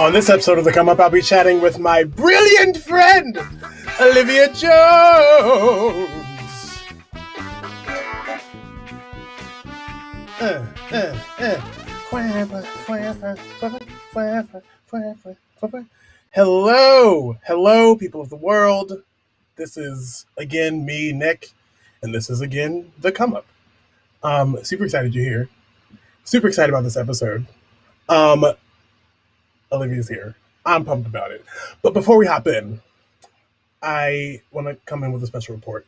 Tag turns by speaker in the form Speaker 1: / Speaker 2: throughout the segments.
Speaker 1: On this episode of The Come Up, I'll be chatting with my brilliant friend, Olivia Jones. Hello, people of the world. This is, again, me, Nick, and this is, again, The Come Up. Super excited you're here. Super excited about this episode. Olivia's here. I'm pumped about it. But before we hop in, I want to come in with a special report.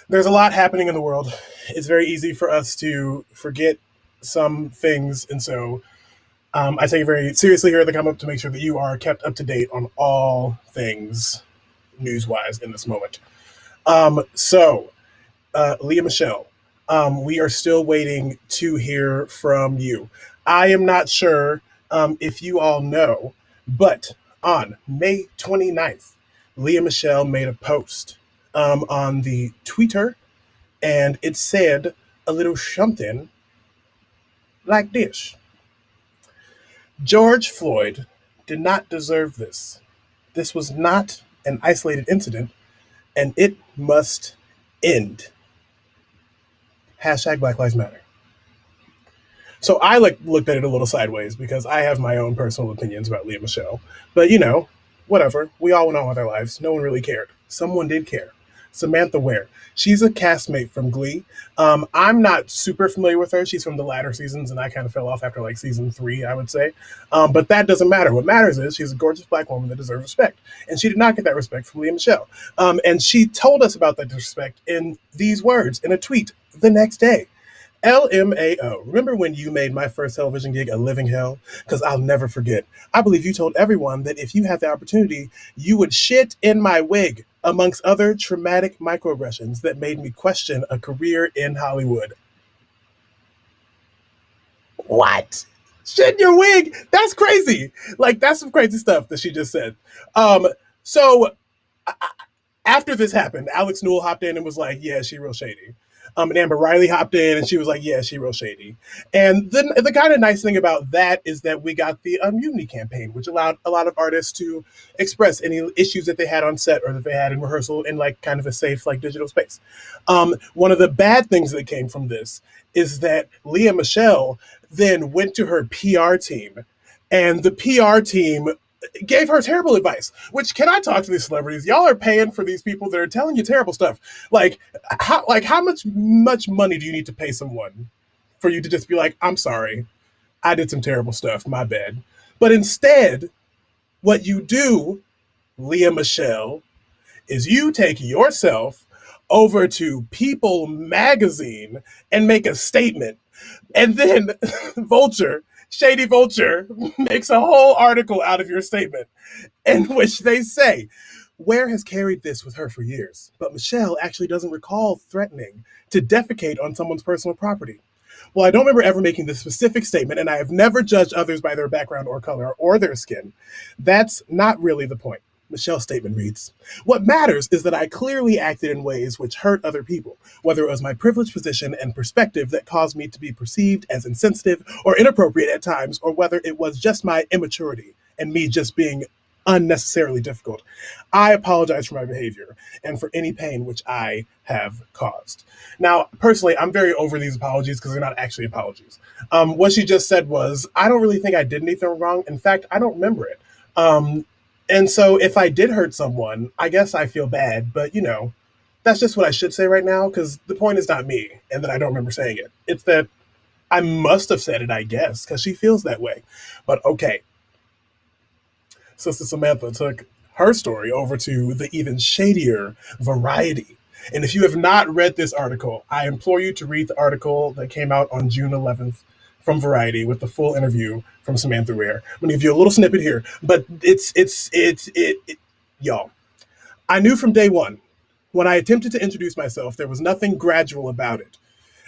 Speaker 1: There's a lot happening in the world. It's very easy for us to forget some things, and so I take it very seriously here at the Come Up to make sure that you are kept up to date on all things news-wise in this moment. Leah Michelle, we are still waiting to hear from you. I am not sure if you all know, but on May 29th, Leah Michelle made a post on the Twitter, and it said a little something like this. George Floyd did not deserve this. This was not an isolated incident, and it must end. Hashtag Black Lives Matter. So I looked at it a little sideways because I have my own personal opinions about Leah Michelle. But, whatever. We all went on with our lives. No one really cared. Someone did care. Samantha Ware. She's a castmate from Glee. I'm not super familiar with her. She's from the latter seasons, and I kind of fell off after season 3, I would say. But that doesn't matter. What matters is she's a gorgeous Black woman that deserves respect. And she did not get that respect from Leah Michelle. And she told us about that disrespect in these words in a tweet the next day. LMAO. Remember when you made my first television gig a living hell? Because I'll never forget. I believe you told everyone that if you had the opportunity, you would shit in my wig, amongst other traumatic microaggressions that made me question a career in Hollywood. What? Shit in your wig? That's crazy. That's some crazy stuff that she just said. After this happened, Alex Newell hopped in and was like, yeah, she real shady. And Amber Riley hopped in and she was like, yeah, she real shady. And then the kind of nice thing about that is that we got the Mutiny campaign, which allowed a lot of artists to express any issues that they had on set or that they had in rehearsal in kind of a safe digital space. One of the bad things that came from this is that Leah Michelle then went to her PR team, and the PR team gave her terrible advice. Which, can I talk to these celebrities? Y'all are paying for these people that are telling you terrible stuff. How much money do you need to pay someone for you to just be like, I'm sorry, I did some terrible stuff, my bad. But instead, what you do, Leah Michelle, is you take yourself over to People magazine and make a statement. And then Shady Vulture makes a whole article out of your statement in which they say, Ware has carried this with her for years, but Michelle actually doesn't recall threatening to defecate on someone's personal property. Well, I don't remember ever making this specific statement, and I have never judged others by their background or color or their skin. That's not really the point. Michelle's statement reads, what matters is that I clearly acted in ways which hurt other people, whether it was my privileged position and perspective that caused me to be perceived as insensitive or inappropriate at times, or whether it was just my immaturity and me just being unnecessarily difficult. I apologize for my behavior and for any pain which I have caused. Now, personally, I'm very over these apologies because they're not actually apologies. What she just said was, I don't really think I did anything wrong. In fact, I don't remember it. And so if I did hurt someone, I guess I feel bad, but that's just what I should say right now, because the point is not me and that I don't remember saying it. It's that I must have said it, I guess, because she feels that way. But okay. Sister Samantha took her story over to the even shadier Variety. And if you have not read this article, I implore you to read the article that came out on June 11th from Variety with the full interview from Samantha Ware. I'm going to give you a little snippet here, but y'all. I knew from day one, when I attempted to introduce myself, there was nothing gradual about it.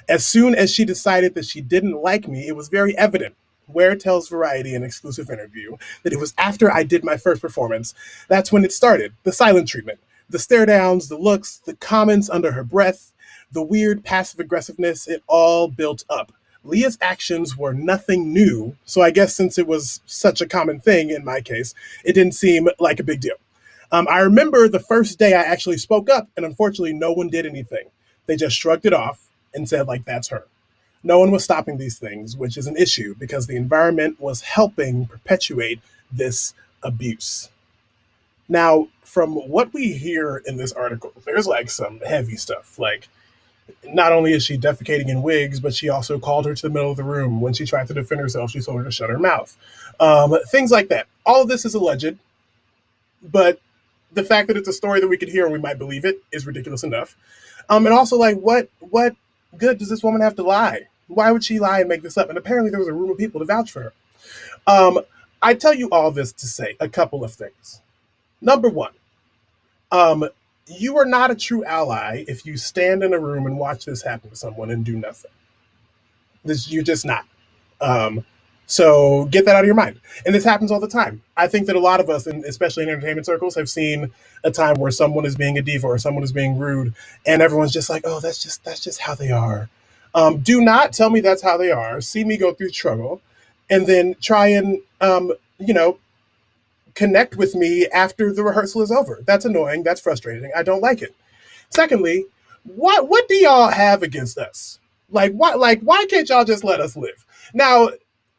Speaker 1: As soon as she decided that she didn't like me, it was very evident. Ware tells Variety in an exclusive interview that it was after I did my first performance. That's when it started, the silent treatment. The stare downs, the looks, the comments under her breath, the weird passive aggressiveness, it all built up. Leah's actions were nothing new, so I guess since it was such a common thing in my case, it didn't seem like a big deal. I remember the first day I actually spoke up, and unfortunately, no one did anything. They just shrugged it off and said, like, that's her. No one was stopping these things, which is an issue because the environment was helping perpetuate this abuse. Now, from what we hear in this article, there's like some heavy stuff. Like, not only is she defecating in wigs, but she also called her to the middle of the room. When she tried to defend herself, she told her to shut her mouth. Things like that. All of this is alleged, but the fact that it's a story that we could hear and we might believe it is ridiculous enough. And also, like, what good does this woman have to lie? Why would she lie and make this up? And apparently, there was a room of people to vouch for her. Um, I tell you all this to say a couple of things. Number one, um, you are not a true ally if you stand in a room and watch this happen to someone and do nothing. You're just not. Um, so get that out of your mind. And this happens all the time. I think that a lot of us, and especially in entertainment circles, have seen a time where someone is being a diva or someone is being rude, and everyone's just like, "Oh, that's just how they are." Do not tell me that's how they are. See me go through struggle, and then try and you know connect with me after the rehearsal is over. That's annoying. That's frustrating. I don't like it. Secondly, what do y'all have against us? Why can't y'all just let us live? Now,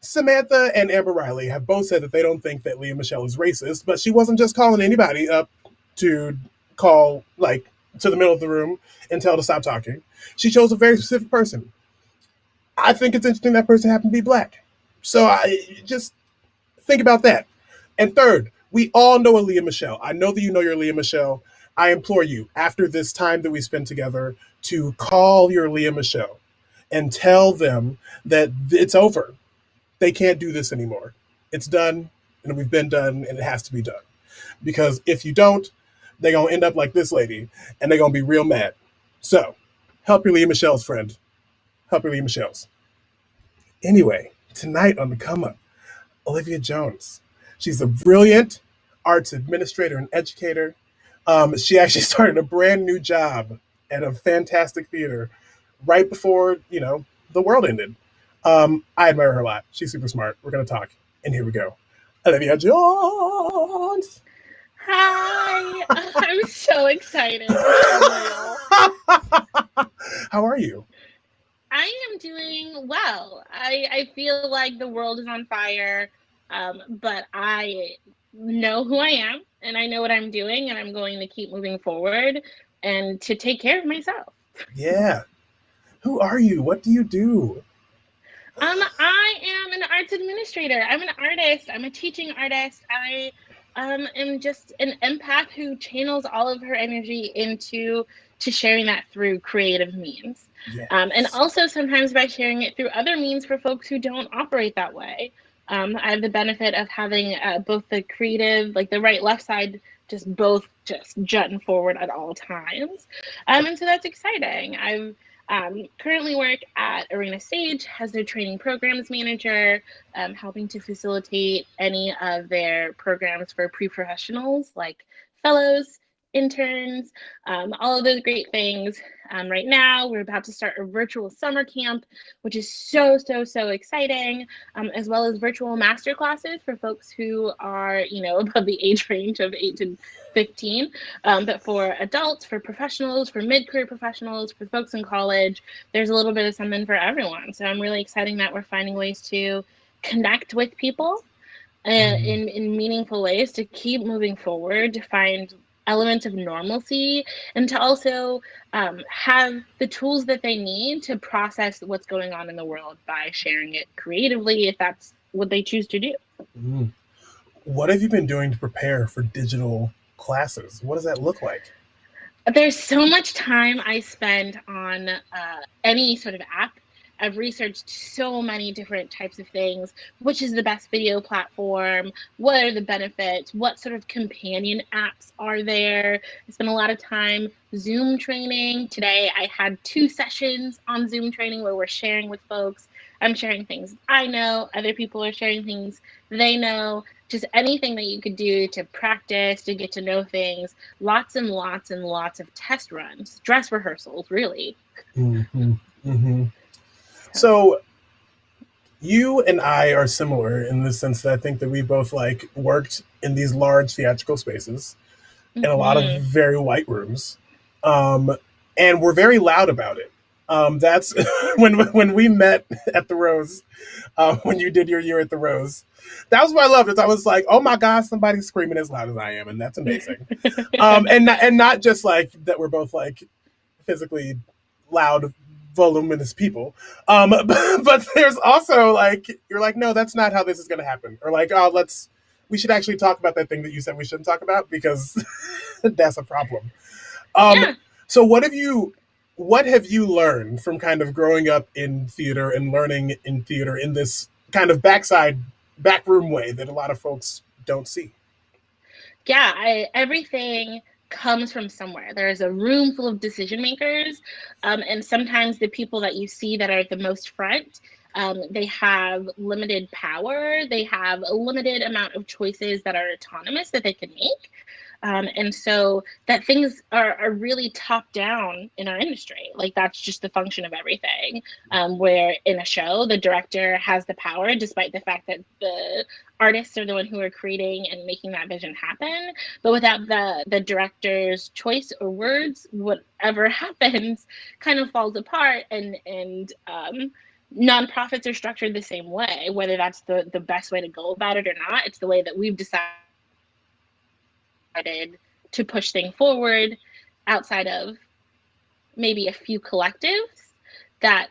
Speaker 1: Samantha and Amber Riley have both said that they don't think that Leah Michelle is racist, but she wasn't just calling anybody up to call like to the middle of the room and tell to stop talking. She chose a very specific person. I think it's interesting that person happened to be black. So I just think about that. And third, we all know a Leah Michelle. I know that you know your Leah Michelle. I implore you, after this time that we spend together, to call your Leah Michelle and tell them that it's over. They can't do this anymore. It's done, and we've been done, and it has to be done. Because if you don't, they're going to end up like this lady, and they're going to be real mad. So, help your Leah Michelle's, friend. Help your Leah Michelle's. Anyway, tonight on the come up, Olivia Jones. She's a brilliant arts administrator and educator. She actually started a brand new job at a fantastic theater right before, the world ended. I admire her a lot. She's super smart. We're going to talk. And here we go. Olivia Jones.
Speaker 2: Hi, I'm so excited. It's unreal.
Speaker 1: How are you?
Speaker 2: I am doing well. I feel like the world is on fire, but I know who I am and I know what I'm doing, and I'm going to keep moving forward and to take care of myself.
Speaker 1: Yeah. Who are you? What do you do?
Speaker 2: I am an arts administrator. I'm an artist. I'm a teaching artist. I am just an empath who channels all of her energy into to sharing that through creative means, and
Speaker 1: Yes.
Speaker 2: also sometimes by sharing it through other means for folks who don't operate that way. I have the benefit of having both the creative, like the right left side, just both just jutting forward at all times, and so that's exciting. I've currently work at Arena Stage as their training programs manager, helping to facilitate any of their programs for pre-professionals like fellows, interns, all of those great things. Right now, we're about to start a virtual summer camp, which is so, so, so exciting, as well as virtual master classes for folks who are, above the age range of 8 to 15. But for adults, for professionals, for mid-career professionals, for folks in college, there's a little bit of something for everyone. So I'm really excited that we're finding ways to connect with people
Speaker 1: Mhm.
Speaker 2: in meaningful ways, to keep moving forward, to find elements of normalcy, and to also have the tools that they need to process what's going on in the world by sharing it creatively if that's what they choose to do.
Speaker 1: Mm. What have you been doing to prepare for digital classes? What does that look like?
Speaker 2: There's so much time I spend on any sort of app. I've researched so many different types of things. Which is the best video platform? What are the benefits? What sort of companion apps are there? I spent a lot of time Zoom training. Today, I had 2 sessions on Zoom training where we're sharing with folks. I'm sharing things I know, other people are sharing things they know. Just anything that you could do to practice, to get to know things. Lots and lots and lots of test runs, dress rehearsals, really.
Speaker 1: Hmm. Hmm.
Speaker 2: So,
Speaker 1: So, You and I are similar in the sense that I think that we both like worked in these large theatrical spaces in a lot of
Speaker 2: Hmm.
Speaker 1: very white rooms, um, and we're very loud about it. That's
Speaker 2: Yeah.
Speaker 1: when we met at the Rose, when you did your year at the Rose. That was what I loved. Is I was like, oh my god, somebody's screaming as loud as I am, and that's amazing. And not just like that. We're both like physically loud, voluminous people. But there's also like you're like, no, that's not how this is going to happen, or like, oh, we should actually talk about that thing that you said we shouldn't talk about because that's a problem. Um,
Speaker 2: Yeah.
Speaker 1: so what have you learned from kind of growing up in theater and learning in theater in this kind of backroom way that a lot of folks don't see?
Speaker 2: Yeah, everything comes from somewhere. There is a room full of decision makers, and sometimes the people that you see that are at the most front, they have limited power. They have a limited amount of choices that are autonomous that they can make. And so that things are really top down in our industry. Like that's just the function of everything. Where in a show, the director has the power, despite the fact that the artists are the one who are creating and making that vision happen. But without the director's choice or words, whatever happens kind of falls apart. And nonprofits are structured the same way, whether that's the best way to go about it or not. It's the way that we've decided to push things forward outside of maybe a few collectives that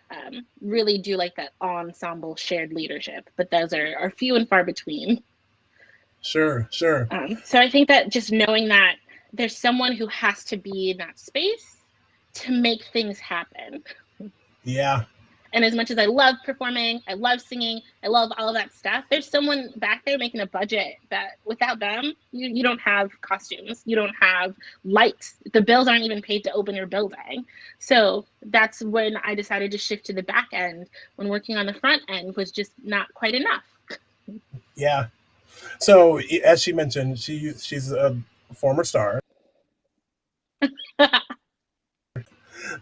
Speaker 2: really do like that ensemble shared leadership, but those are few and far between.
Speaker 1: Sure, sure.
Speaker 2: So I think that just knowing that there's someone who has to be in that space to make things happen.
Speaker 1: Yeah,
Speaker 2: And as much as I love performing, I love singing, I love all of that stuff, there's someone back there making a budget that without them, you don't have costumes, you don't have lights. The bills aren't even paid to open your building. So that's when I decided to shift to the back end when working on the front end was just not quite enough.
Speaker 1: yeah. So as she mentioned, she's a former star.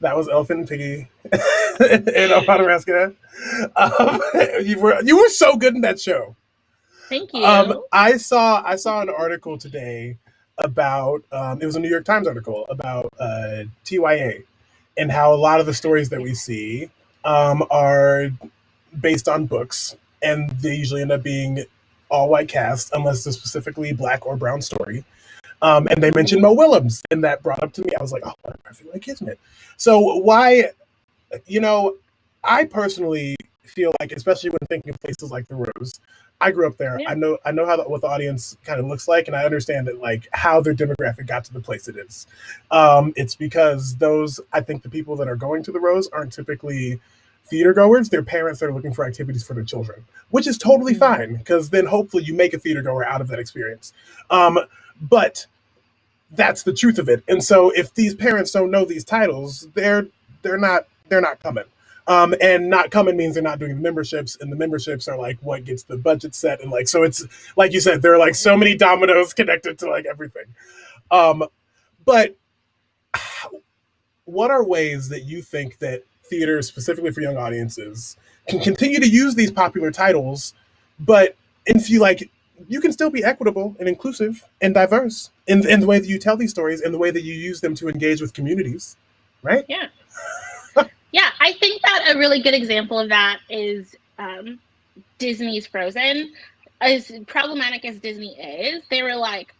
Speaker 1: That was Elephant and Piggy in Omaha, Nebraska. Um, you were so good in that show.
Speaker 2: Thank you.
Speaker 1: I saw an article today about it was a New York Times article about TYA and how a lot of the stories that we
Speaker 2: Yeah.
Speaker 1: see are based on books, and they usually end up being all white cast unless it's specifically black or brown story. And they mentioned
Speaker 2: Mm-hmm.
Speaker 1: Mo Willems, and that brought up to me. I was like, oh, what a perfect like Kismet. So why, you know, I personally feel like, especially when thinking of places like the Rose, I grew up there.
Speaker 2: Yeah.
Speaker 1: I know how what the audience kind of looks like, and I understand that like how their demographic got to the place it is. It's because I think the people that are going to the Rose aren't typically theater goers. They're parents that are looking for activities for their children, which is totally
Speaker 2: Mm-hmm.
Speaker 1: fine because then hopefully you make a theater goer out of that experience. But that's the truth of it. And so if these parents don't know these titles, they're not coming. And not coming means they're not doing the memberships, and the memberships are like what gets the budget set, and like so it's like you said, there are like so many dominoes connected to like everything. Um, but what are ways that you think that theater, specifically for young audiences, can continue to use these popular titles, but and feel like you can still be equitable and inclusive and diverse in the way that you tell these stories and the way that you use them to engage with communities, right?
Speaker 2: Yeah. Yeah. I think that a really good example of that is Disney's Frozen. As problematic as Disney is, they were like,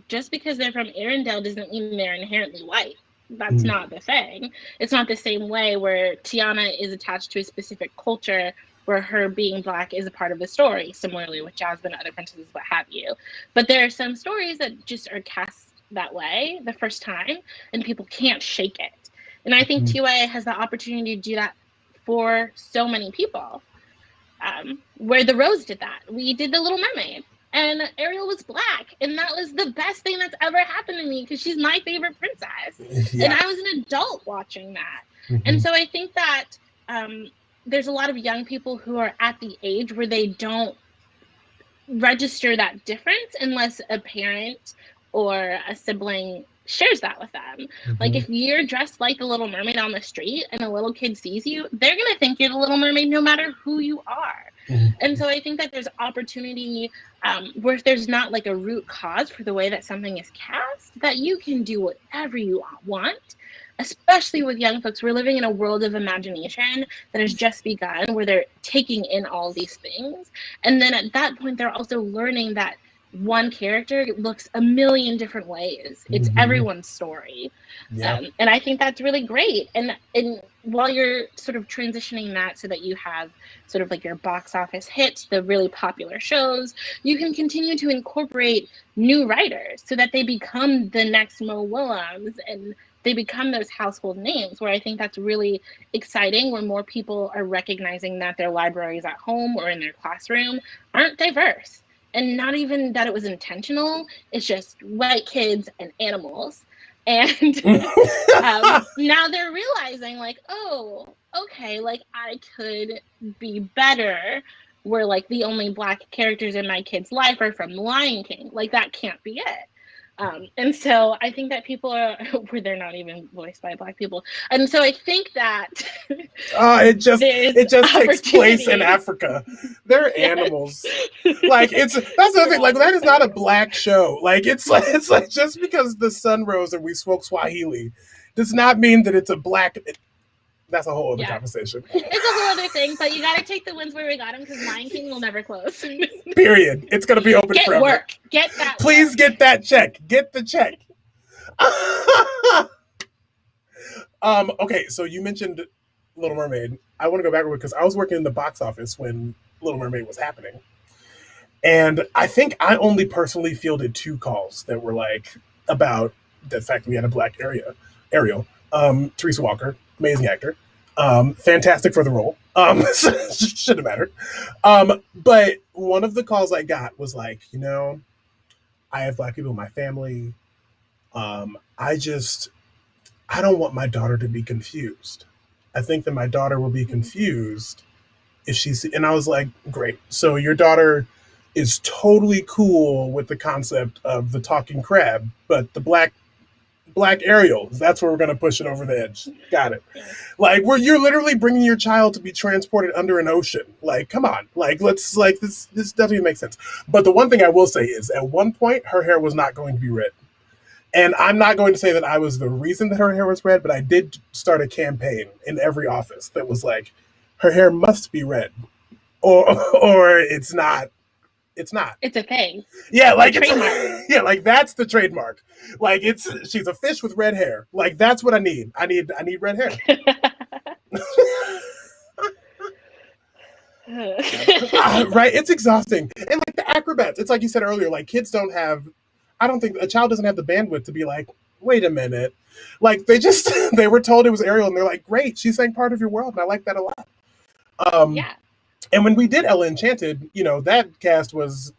Speaker 2: just because they're from Arendelle doesn't mean they're inherently white. That's
Speaker 1: Mm,
Speaker 2: not the thing. It's not the same way where Tiana is attached to a specific culture where her being black is a part of the story, similarly with Jasmine, other princesses, what have you. But there are some stories that just are cast that way the first time, and people can't shake it. And I think
Speaker 1: mm,
Speaker 2: TUA has the opportunity to do that for so many people. Where the Rose did that. We did the Little Mermaid, and Ariel was black, and that was the best thing that's ever happened to me because she's my favorite princess, and
Speaker 1: yeah.
Speaker 2: I was an adult watching that. And
Speaker 1: Hmm.
Speaker 2: so I think that um, there's a lot of young people who are at the age where they don't register that difference unless a parent or a sibling shares that with them. Like
Speaker 1: Hmm.
Speaker 2: if you're dressed like the Little Mermaid on the street and a little kid sees you, they're going to think you're the Little Mermaid no matter who you are. And so I think that there's opportunity where if there's not like a root cause for the way that something is cast, that you can do whatever you want. Especially with young folks, we're living in a world of imagination that has just begun, where they're taking in all these things. And then at that point, they're also learning that one character looks a million different ways. It's everyone's story.
Speaker 1: Yeah.
Speaker 2: And I think that's really great. And while you're sort of transitioning that so that you have sort of like your box office hits, the really popular shows, you can continue to incorporate new writers so that they become the next Mo Willems and they become those household names, where I think that's really exciting, where more people are recognizing that their libraries at home or in their classroom aren't diverse. And not even that it was intentional, it's just white kids and animals. And now they're realizing, like, oh, okay, like I could be better, where like the only Black characters in my kid's life are from Lion King. Like that can't be it. And so I think that people are where they're not even voiced by Black people. And so I think that
Speaker 1: It just
Speaker 2: there's
Speaker 1: it just takes place in
Speaker 2: opportunity.
Speaker 1: Africa. They're
Speaker 2: Yes.
Speaker 1: animals. Like that's the thing. Like that is not a Black show. Like it's like just because the sun rose and we spoke Swahili does not mean that it's a Black. That's a whole other
Speaker 2: Yeah.
Speaker 1: conversation.
Speaker 2: It's a whole other thing, but you got to take the wins where we got them, because Lion King will never close.
Speaker 1: Period. It's gonna be open
Speaker 2: Get
Speaker 1: forever.
Speaker 2: work. Get that
Speaker 1: Please
Speaker 2: work.
Speaker 1: get that check. Get the check. Okay, so you mentioned Little Mermaid. I want to go backward because I was working in the box office when Little Mermaid was happening. And I think I only personally fielded 2 calls that were like about the fact that we had a Black Ariel. Teresa Walker, amazing actor. Fantastic for the role. Shouldn't have mattered. But one of the calls I got was like, I have Black people in my family. I don't want my daughter to be confused. I think that my daughter will be confused if she's, and I was like, great. So your daughter is totally cool with the concept of the talking crab, but the black Ariel, that's where we're going to push it over the edge. Got it. Like you're literally bringing your child to be transported under an ocean. Like, come on. Like, let's like this doesn't even make sense. But the one thing I will say is at one point her hair was not going to be red. And I'm not going to say that I was the reason that her hair was red, but I did start a campaign in every office that was like, her hair must be red, or it's not. It's not.
Speaker 2: It's a thing.
Speaker 1: Yeah, like
Speaker 2: trademark.
Speaker 1: Yeah, like that's the trademark. Like she's a fish with red hair. Like that's what I need. I need red hair. Right? It's exhausting. And like the acrobats, it's like you said earlier, like kids don't have, I don't think a child doesn't have the bandwidth to be like, wait a minute. Like they were told it was Ariel and they're like, great, she sang Part of Your World. And I like that a lot.
Speaker 2: Yeah.
Speaker 1: And when we did Ella Enchanted, that cast was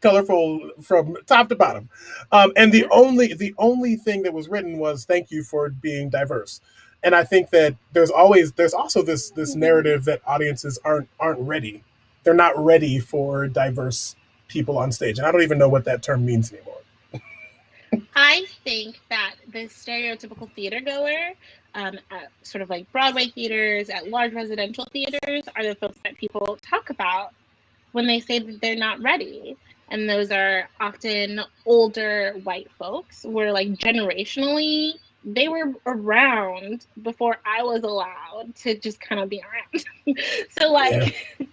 Speaker 1: colorful from top to bottom. And the only thing that was written was thank you for being diverse. And I think that there's also this narrative that audiences aren't ready. They're not ready for diverse people on stage. And I don't even know what that term means anymore.
Speaker 2: I think that the stereotypical theater goer at sort of like Broadway theaters, at large residential theaters, are the folks that people talk about when they say that they're not ready. And those are often older white folks, where like generationally, they were around before I was allowed to just kind of be around. So like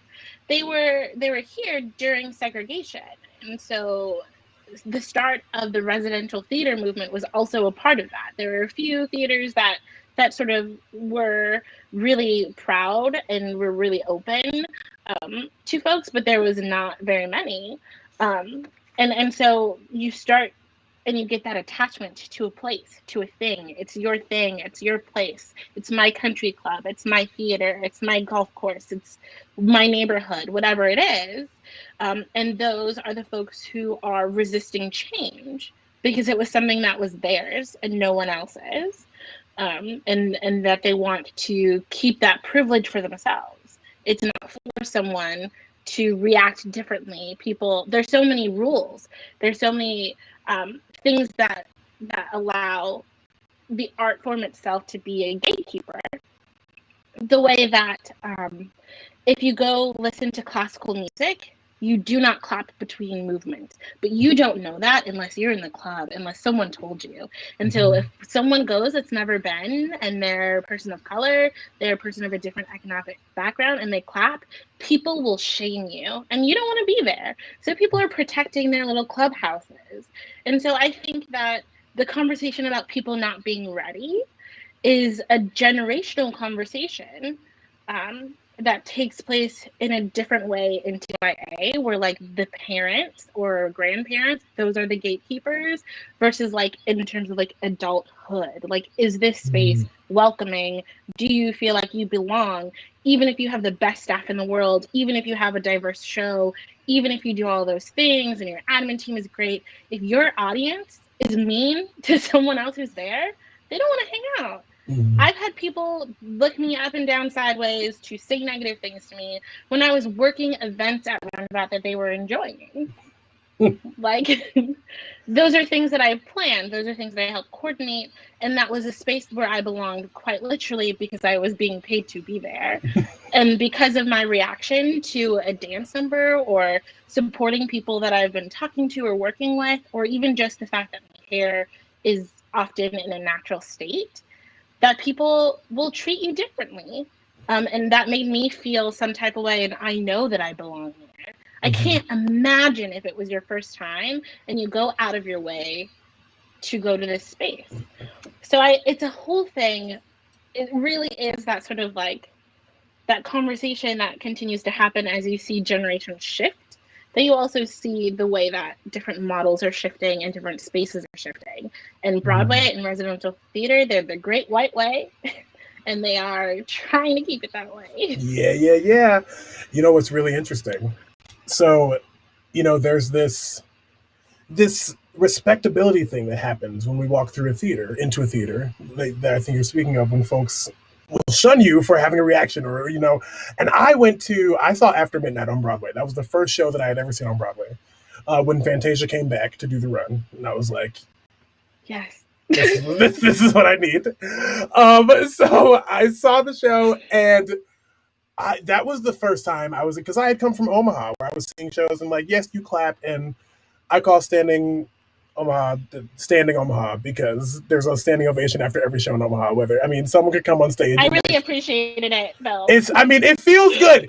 Speaker 2: they were here during segregation. And so the start of the residential theater movement was also a part of that. There were a few theaters that sort of were really proud and were really open to folks, but there was not very many. And so you start and you get that attachment to a place, to a thing. It's your thing, it's your place. It's my country club, it's my theater, it's my golf course, it's my neighborhood, whatever it is. And those are the folks who are resisting change because it was something that was theirs and no one else's. And that they want to keep that privilege for themselves. It's not for someone to react differently. There's so many rules. There's so many things that allow the art form itself to be a gatekeeper. The way that if you go listen to classical music, you do not clap between movements. But you don't know that unless you're in the club, unless someone told you. And so if someone goes that's never been and they're a person of color, they're a person of a different economic background, and they clap, people will shame you. And you don't want to be there. So people are protecting their little clubhouses. And so I think that the conversation about people not being ready is a generational conversation that takes place in a different way in TYA, where like the parents or grandparents, those are the gatekeepers, versus like in terms of like adulthood. Like, is this space welcoming? Do you feel like you belong? Even if you have the best staff in the world, even if you have a diverse show, even if you do all those things and your admin team is great, if your audience is mean to someone else who's there, they don't want to hang out. I've had people look me up and down sideways to say negative things to me when I was working events at Roundabout that they were enjoying. Like, those are things that I planned. Those are things that I helped coordinate. And that was a space where I belonged quite literally because I was being paid to be there. And because of my reaction to a dance number or supporting people that I've been talking to or working with, or even just the fact that my hair is often in a natural state, that people will treat you differently. And that made me feel some type of way, and I know that I belong there. I can't imagine if it was your first time and you go out of your way to go to this space. So it's a whole thing. It really is that sort of like that conversation that continues to happen as you see generations shift. Then you also see the way that different models are shifting and different spaces are shifting. And Broadway and residential theater, they're the great white way, and they are trying to keep it that way.
Speaker 1: Yeah. You know what's really interesting? So, there's this respectability thing that happens when we walk through into a theater that I think you're speaking of, when folks will shun you for having a reaction, or and I saw After Midnight on Broadway. That was the first show that I had ever seen on Broadway, when Fantasia came back to do the run, and I was like,
Speaker 2: yes,
Speaker 1: this is what I need. So I saw the show, and that was the first time because I had come from Omaha, where I was seeing shows and like, yes, you clap, and I call standing Omaha, because there's a standing ovation after every show in Omaha. Someone could come on stage.
Speaker 2: I really appreciated it though.
Speaker 1: It feels good.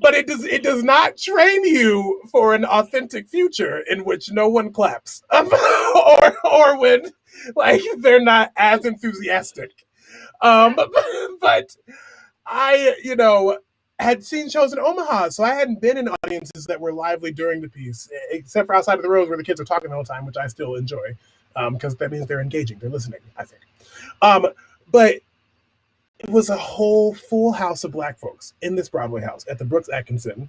Speaker 1: But it does not train you for an authentic future in which no one claps, or when like they're not as enthusiastic. But I, had seen shows in Omaha, so I hadn't been in audiences that were lively during the piece, except for Outside of the Rose, where the kids are talking the whole time, which I still enjoy, because that means they're engaging, they're listening, I think. But it was a whole full house of Black folks in this Broadway house at the Brooks Atkinson,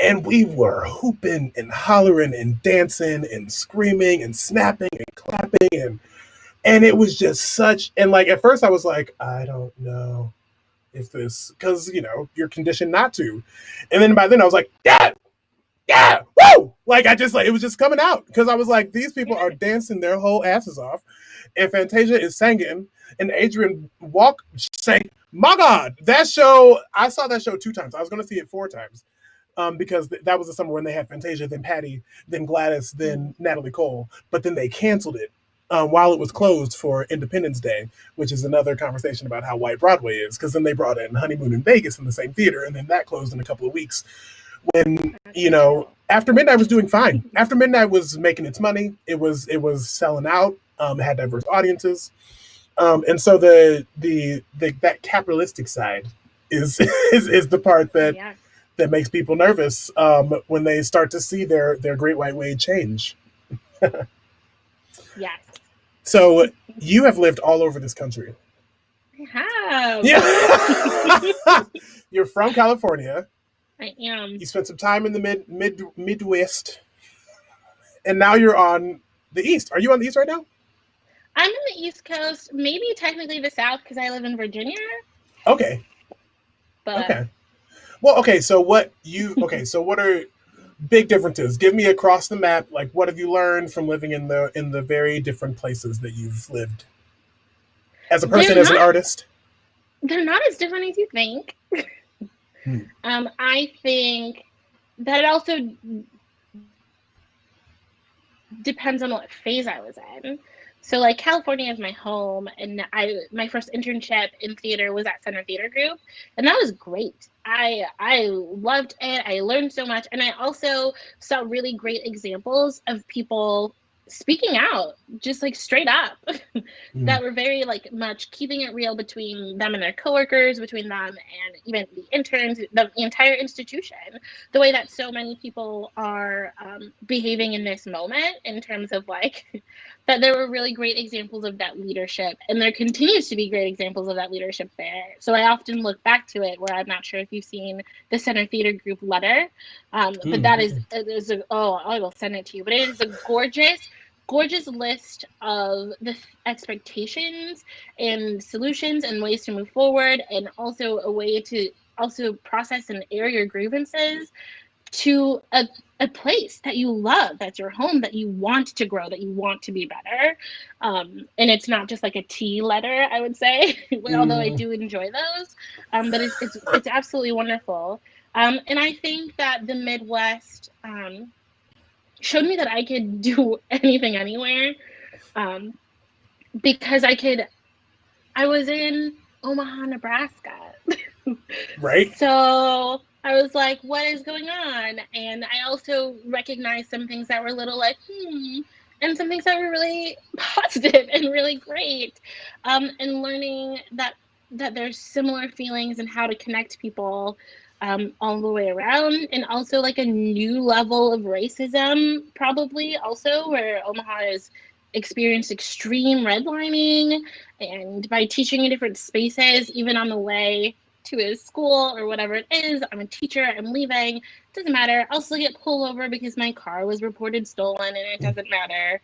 Speaker 1: and we were hooping and hollering and dancing and screaming and snapping and clapping, and it was just such, and like at first I was like, I don't know if this, because you're conditioned not to, and then by then I was like, yeah, woo, like I just, like, it was just coming out, because I was like, these people are dancing their whole asses off, and Fantasia is singing, and Adrian sang. My God, that show, I saw that show 2 times. I was going to see it 4 times, because that was the summer when they had Fantasia, then Patty, then Gladys, then Natalie Cole, but then they canceled it while it was closed for Independence Day, which is another conversation about how white Broadway is, because then they brought in Honeymoon in Vegas in the same theater, and then that closed in a couple of weeks. When, After Midnight was doing fine. After Midnight was making its money. It was selling out. It had diverse audiences. And so that capitalistic side is is the part that makes people nervous when they start to see their great white way change.
Speaker 2: Yes.
Speaker 1: So you have lived all over this country.
Speaker 2: I have.
Speaker 1: Yeah. You're from California.
Speaker 2: I am.
Speaker 1: You spent some time in the Midwest, and now you're on the East. Are you on the East right now?
Speaker 2: I'm in the East Coast, maybe technically the South, because I live in Virginia.
Speaker 1: Okay.
Speaker 2: But
Speaker 1: okay. Well, okay. So what are big differences? Give me across the map. Like, what have you learned from living in the very different places that you've lived as a person, as an artist?
Speaker 2: They're not as different as you think.
Speaker 1: Mm.
Speaker 2: I think that it also depends on what phase I was in. So like California is my home, and I my first internship in theater was at Center Theater Group, and that was great. I loved it. I learned so much, and I also saw really great examples of people speaking out, just like straight up,
Speaker 1: Mm.
Speaker 2: that were very like much keeping it real between them and their coworkers, between them and even the interns, the entire institution, the way that so many people are behaving in this moment in terms of like that there were really great examples of that leadership, and there continues to be great examples of that leadership there. So I often look back to it, where I'm not sure if you've seen the Center Theater Group letter, but
Speaker 1: Mm.
Speaker 2: that
Speaker 1: Mm.
Speaker 2: is a, oh, I will send it to you, but it is a gorgeous list of the expectations and solutions and ways to move forward, and also a way to also process and air your grievances to a place that you love, that's your home, that you want to grow, that you want to be better. And it's not just like a tea letter, I would say, although I
Speaker 1: Mm.
Speaker 2: do enjoy those. But it's absolutely wonderful. And I think that the Midwest showed me that I could do anything anywhere, um, because I was in Omaha, Nebraska.
Speaker 1: Right?
Speaker 2: So I was like, what is going on? And I also recognized some things that were a little like, and some things that were really positive and really great. And learning that there's similar feelings and how to connect people all the way around. And also like a new level of racism, probably also, where Omaha has experienced extreme redlining, and by teaching in different spaces, even on the way to his school or whatever it is, I'm a teacher, I'm leaving, doesn't matter. I'll still get pulled over because my car was reported stolen, and it doesn't matter.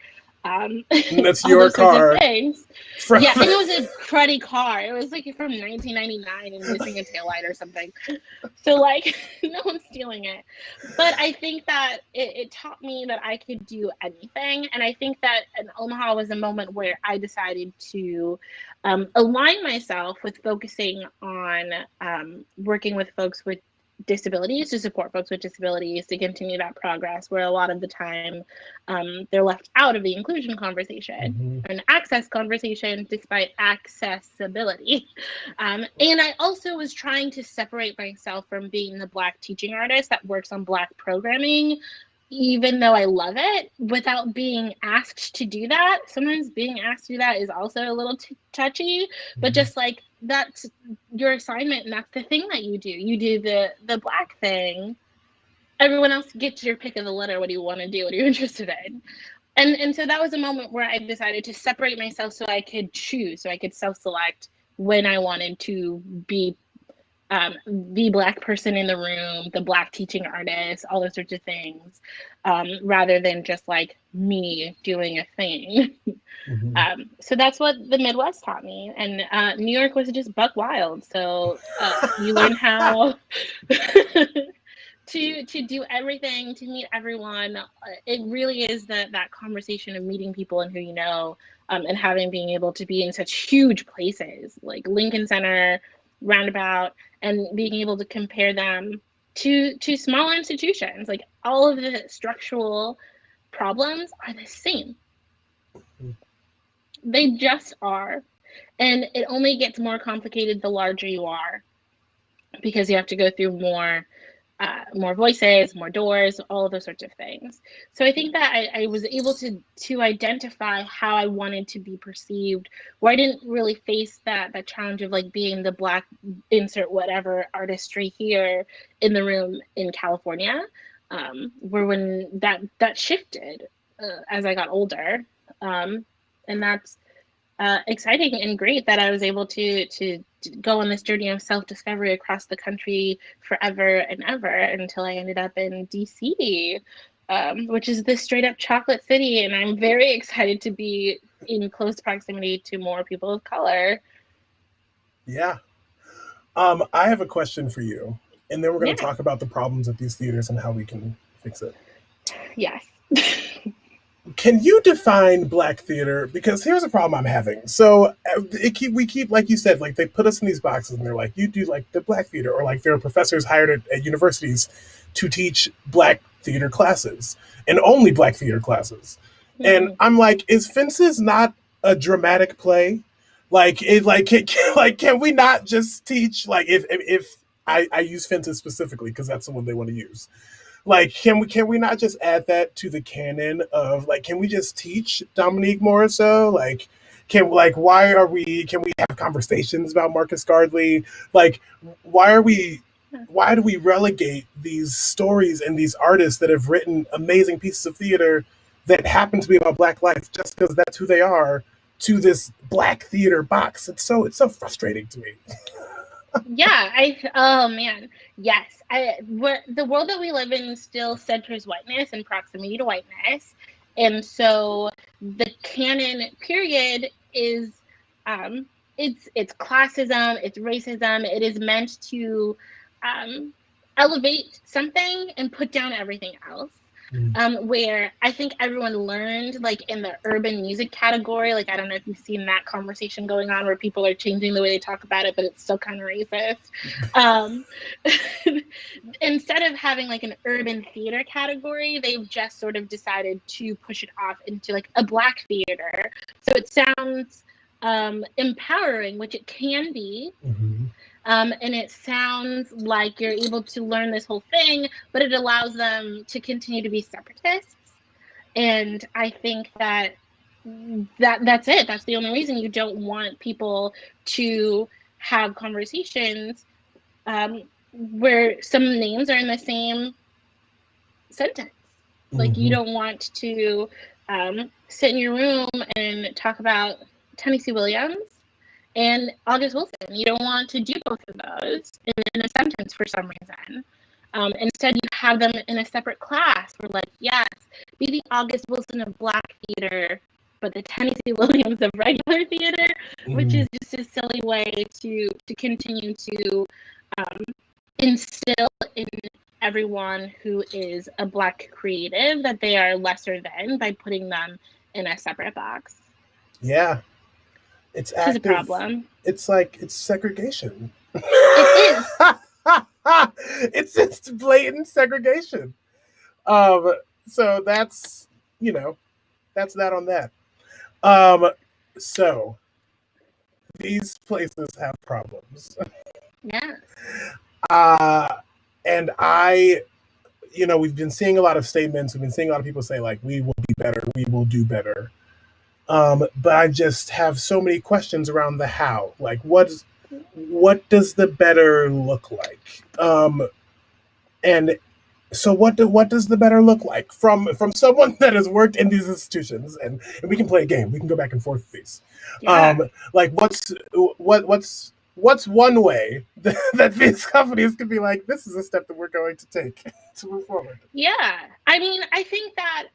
Speaker 2: Um,
Speaker 1: And that's
Speaker 2: all
Speaker 1: your
Speaker 2: those sorts of
Speaker 1: car
Speaker 2: things.
Speaker 1: from.
Speaker 2: Yeah, and it was a cruddy car. It was like from 1999 and missing a taillight or something. So like no one's stealing it. But I think that it taught me that I could do anything. And I think that in Omaha was a moment where I decided to align myself with focusing on working with folks with disabilities, to support folks with disabilities, to continue that progress, where a lot of the time they're left out of the inclusion conversation
Speaker 1: Mm-hmm.
Speaker 2: and access conversation despite accessibility. And I also was trying to separate myself from being the Black teaching artist that works on Black programming, even though I love it, without being asked to do that. Sometimes being asked to do that is also a little touchy, but
Speaker 1: Mm-hmm.
Speaker 2: just like that's your assignment, and that's the thing that you do. You do the Black thing. Everyone else gets your pick of the litter. What do you want to do? What are you interested in? And so that was a moment where I decided to separate myself so I could choose, so I could self-select when I wanted to be the Black person in the room, the Black teaching artist, all those sorts of things, rather than just like me doing a thing.
Speaker 1: Mm-hmm.
Speaker 2: So that's what the Midwest taught me, and New York was just buck wild. So you learn how to do everything, to meet everyone. It really is that conversation of meeting people and who you know, and having being able to be in such huge places like Lincoln Center, Roundabout, and being able to compare them to smaller institutions. Like all of the structural problems are the same. They just are. And it only gets more complicated the larger you are, because you have to go through more voices, more doors, all of those sorts of things. So I think that I was able to identify how I wanted to be perceived, where I didn't really face that challenge of like being the Black insert whatever artistry here in the room in California, where when that shifted as I got older, um, and that's exciting and great that I was able to go on this journey of self discovery across the country forever and ever until I ended up in DC, which is this straight up chocolate city, and I'm very excited to be in close proximity to more people of color.
Speaker 1: Yeah. I have a question for you, and then we're going to
Speaker 2: Yeah.
Speaker 1: talk about the problems at these theaters and how we can fix it.
Speaker 2: Yes.
Speaker 1: Can you define Black theater? Because here's a problem I'm having. So we keep, like you said, like they put us in these boxes, and they're like, you do like the Black theater, or like there are professors hired at universities to teach Black theater classes and only Black theater classes. And
Speaker 2: Mm-hmm.
Speaker 1: I'm like, is Fences not a dramatic play? Like, can we not just teach, like, if I use Fences specifically because that's the one they want to use. Like, can we not just add that to the canon of, like, can we just teach Dominique Morisseau? Like, why are we, can we have conversations about Marcus Gardley? Like, why are we why do we relegate these stories and these artists that have written amazing pieces of theater that happen to be about Black life just because that's who they are, to this Black theater box? It's so frustrating to me.
Speaker 2: Yeah, oh man, yes. The world that we live in still centers whiteness and proximity to whiteness, and so the canon period is, um, it's classism, it's racism. It is meant to, um, elevate something and put down everything else.
Speaker 1: Mm.
Speaker 2: Where I think everyone learned, like in the urban music category, like I don't know if you've seen that conversation going on where people are changing the way they talk about it, but it's still kind of racist. Um, Instead of having like an urban theater category, they've just sort of decided to push it off into like a Black theater. So it sounds empowering, which it can be,
Speaker 1: Mhm.
Speaker 2: and it sounds like you're able to learn this whole thing, but it allows them to continue to be separatists. And I think that's it. That's the only reason you don't want people to have conversations, where some names are in the same sentence. Like you
Speaker 1: Mhm.
Speaker 2: don't want to, sit in your room and talk about Tennessee Williams and August Wilson. You don't want to do both of those in a sentence for some reason. Instead, you have them in a separate class. Where, like, yes, be the August Wilson of Black theater, but the Tennessee Williams of regular theater, which
Speaker 1: Mhm.
Speaker 2: is just a silly way to continue to, um, instill in everyone who is a Black creative that they are lesser than by putting them in a separate box,
Speaker 1: Yeah, it's
Speaker 2: which is a
Speaker 1: active.
Speaker 2: problem.
Speaker 1: It's like it's segregation.
Speaker 2: It is.
Speaker 1: It's blatant segregation. Um, so that's that on that. Um, so these places have problems.
Speaker 2: Yes.
Speaker 1: Uh, and we've been seeing a lot of statements. We've been seeing a lot of people say, like, we will be better, we will do better. But I just have so many questions around the how. Like, what does the better look like? And so what does the better look like from someone that has worked in these institutions? And we can play a game. We can go back and forth with these.
Speaker 2: Yeah.
Speaker 1: Like, what's one way that these companies could be like, this is a step that we're going to take to move forward?
Speaker 2: Yeah. I mean, I think that,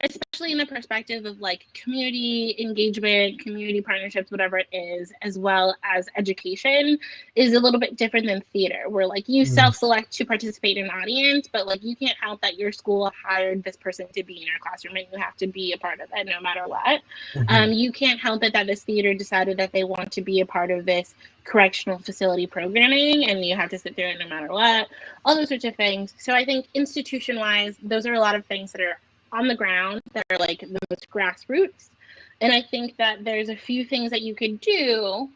Speaker 2: especially in the perspective of like community engagement, community partnerships, whatever it is, as well as education, is a little bit different than theater, where like you
Speaker 1: Mm.
Speaker 2: self select to participate in an audience, but like you can't help that your school hired this person to be in your classroom and you have to be a part of it no matter what.
Speaker 1: Mm-hmm.
Speaker 2: You can't help it that this theater decided that they want to be a part of this correctional facility programming and you have to sit through it no matter what, all those sorts of things. So I think institution wise, those are a lot of things that are on the ground that are like the most grassroots. And I think that there's a few things that you could do,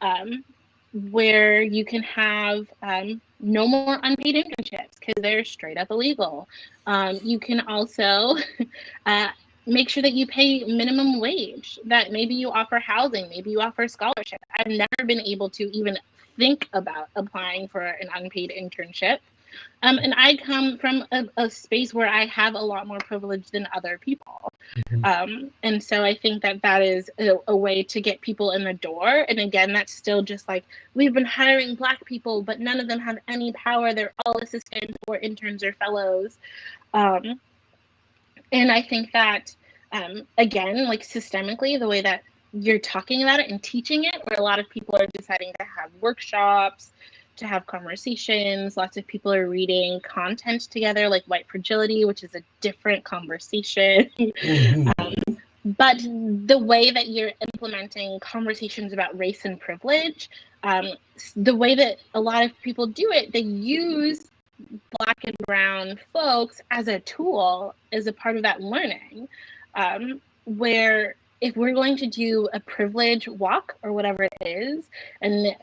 Speaker 2: um, where you can have, no more unpaid internships because they're straight up illegal. You can also uh, make sure that you pay minimum wage, that maybe you offer housing, maybe you offer scholarship. I've never been able to even think about applying for an unpaid internship. And I come from a space where I have a lot more privilege than other people.
Speaker 1: Mm-hmm.
Speaker 2: And so I think that is a way to get people in the door. And again, that's still just like, we've been hiring Black people, but none of them have any power. They're all assistants or interns or fellows. Um, and I think that, again, like systemically, the way that you're talking about it and teaching it, where a lot of people are deciding to have workshops to have conversations. Lots of people are reading content together, like White Fragility, which is a different conversation.
Speaker 1: Mm-hmm.
Speaker 2: But the way that you're implementing conversations about race and privilege, the way that a lot of people do it, they use Black and brown folks as a tool, as a part of that learning, where if we're going to do a privilege walk or whatever it is, and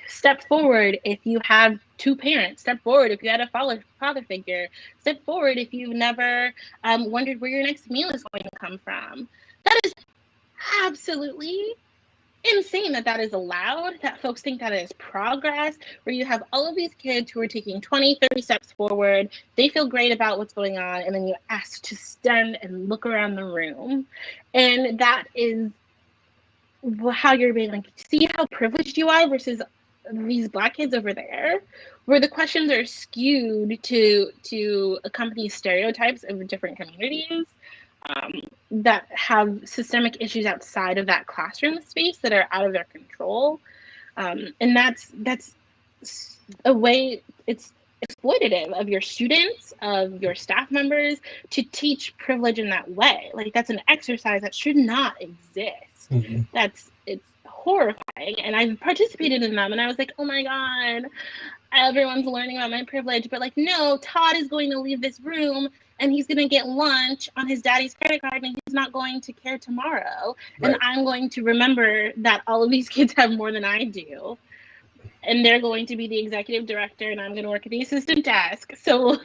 Speaker 2: step forward if you have two parents, step forward if you had a father figure, step forward if you've never wondered where your next meal is going to come from. That is absolutely insane that that is allowed, that folks think that is progress, where you have all of these kids who are taking 20, 30 steps forward, they feel great about what's going on, and then you ask to stand and look around the room. And that is how you're being like, see how privileged you are versus these Black kids over there, where the questions are skewed to accompany stereotypes of different communities, that have systemic issues outside of that classroom space that are out of their control. And that's a way, it's exploitative of your students, of your staff members, to teach privilege in that way. Like, that's an exercise that should not exist.
Speaker 1: Mm-hmm.
Speaker 2: It's horrifying. And I've participated in them, and I was like, oh my God, everyone's learning about my privilege. But like, no, Todd is going to leave this room and he's going to get lunch on his daddy's credit card, and he's not going to care tomorrow. And
Speaker 1: Right.
Speaker 2: I'm going to remember that all of these kids have more than I do. And they're going to be the executive director, and I'm going to work at the assistant desk. So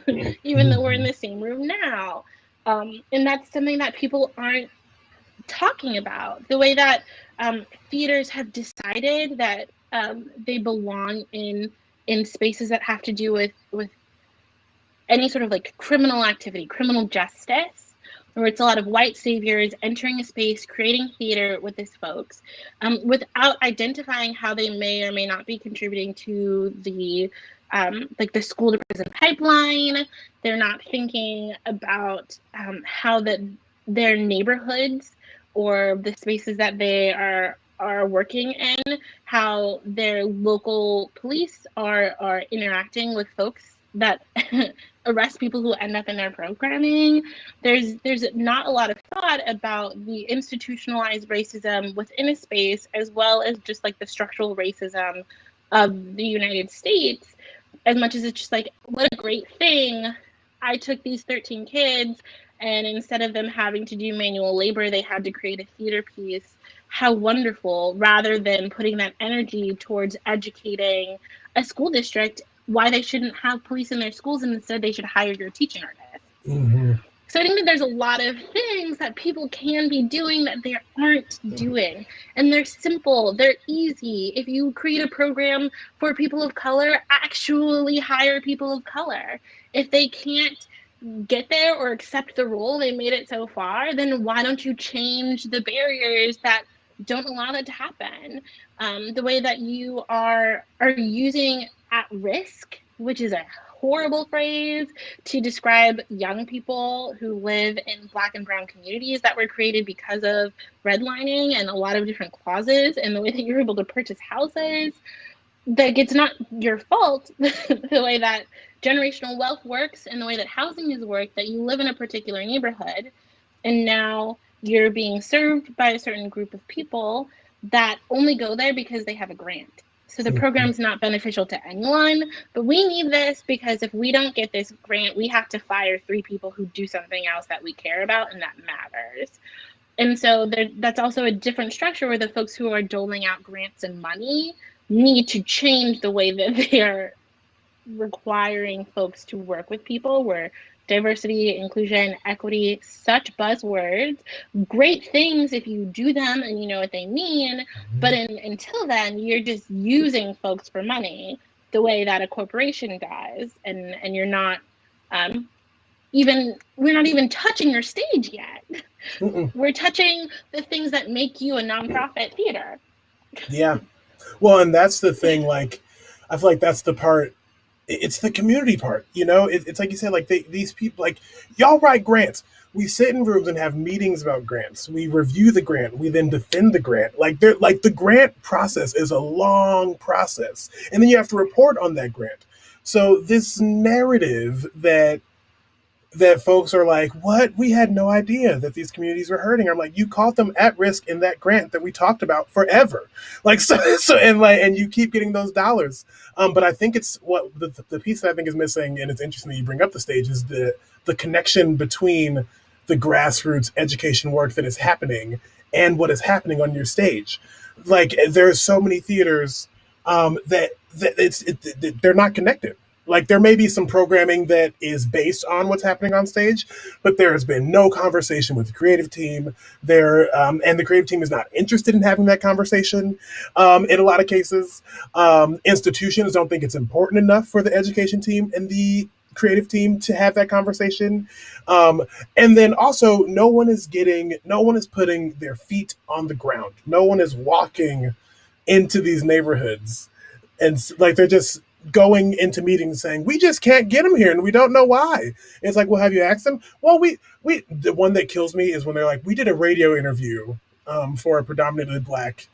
Speaker 2: even though we're in the same room now, and that's something that people aren't talking about. The way that theaters have decided that they belong in spaces that have to do with any sort of like criminal activity, criminal justice, where it's a lot of white saviors entering a space, creating theater with these folks, without identifying how they may or may not be contributing to the like the school to prison pipeline. They're not thinking about how their neighborhoods or the spaces that they are working in, how their local police are interacting with folks that arrest people who end up in their programming. There's not a lot of thought about the institutionalized racism within a space, as well as just like the structural racism of the United States, as much as it's just like, what a great thing. I took these 13 kids, and instead of them having to do manual labor, they had to create a theater piece. How wonderful, rather than putting that energy towards educating a school district why they shouldn't have police in their schools, and instead they should hire your teaching artists.
Speaker 1: Mm-hmm.
Speaker 2: So I think that there's a lot of things that people can be doing that they aren't doing. And they're simple, they're easy. If you create a program for people of color, actually hire people of color. If they can't get there or accept the role, they made it so far, then why don't you change the barriers that don't allow that to happen? The way that you are using at risk, which is a horrible phrase to describe young people who live in Black and brown communities that were created because of redlining and a lot of different clauses, and the way that you're able to purchase houses, that it's not your fault. The way that generational wealth works and the way that housing is worked, that you live in a particular neighborhood and now you're being served by a certain group of people that only go there because they have a grant. So the program's not beneficial to anyone, but we need this because if we don't get this grant, we have to fire 3 people who do something else that we care about and that matters. And so that's also a different structure where the folks who are doling out grants and money need to change the way that they are requiring folks to work with people, where diversity, inclusion, equity, such buzzwords, great things if you do them and you know what they mean, but until then, you're just using folks for money the way that a corporation does, and you're not we're not even touching your stage yet.
Speaker 1: Mm-mm.
Speaker 2: We're touching the things that make you a nonprofit theater.
Speaker 1: Yeah. Well, and that's the thing. Like, I feel like that's the part. it's the community part, it's like you said, like these people, like y'all write grants. We sit in rooms and have meetings about grants. We review the grant. We then defend the grant. Like they're like the grant process is a long process, and then you have to report on that grant. So this narrative that folks are like, what? We had no idea that these communities were hurting. I'm like, you caught them at risk in that grant that we talked about forever. Like, and you keep getting those dollars. But I think it's what the piece that I think is missing, and it's interesting that you bring up the stage, is the connection between the grassroots education work that is happening and what is happening on your stage. Like, there's so many theaters that they're not connected. Like, there may be some programming that is based on what's happening on stage, but there has been no conversation with the creative team there, and the creative team is not interested in having that conversation. In a lot of cases, institutions don't think it's important enough for the education team and the creative team to have that conversation. And then also, no one is putting their feet on the ground. No one is walking into these neighborhoods, and like they're just going into meetings saying, we just can't get them here and we don't know why. And it's like, well, have you asked them? Well, we the one that kills me is when they're like, we did a radio interview for a predominantly Black.